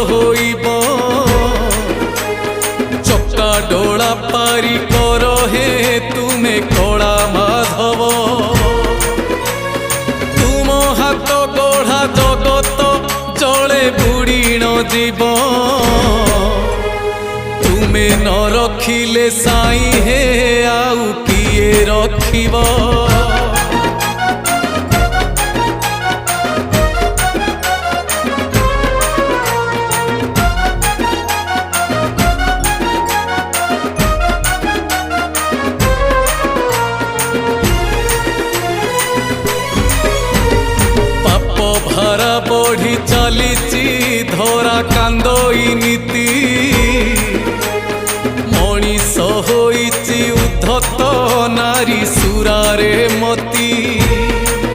হইব চকা ডোলা পারি কর হে তুমে কলা মাধব তুম হাত গঢ়া জগত জলে বুড়িণ জীব তুমে ন রখিলে সাই হে আউ কিয়ে রখিব भारा बढ़ी चलीची धरा कांदई नीति मनीष होईची उद्धत नारी सुरारे मती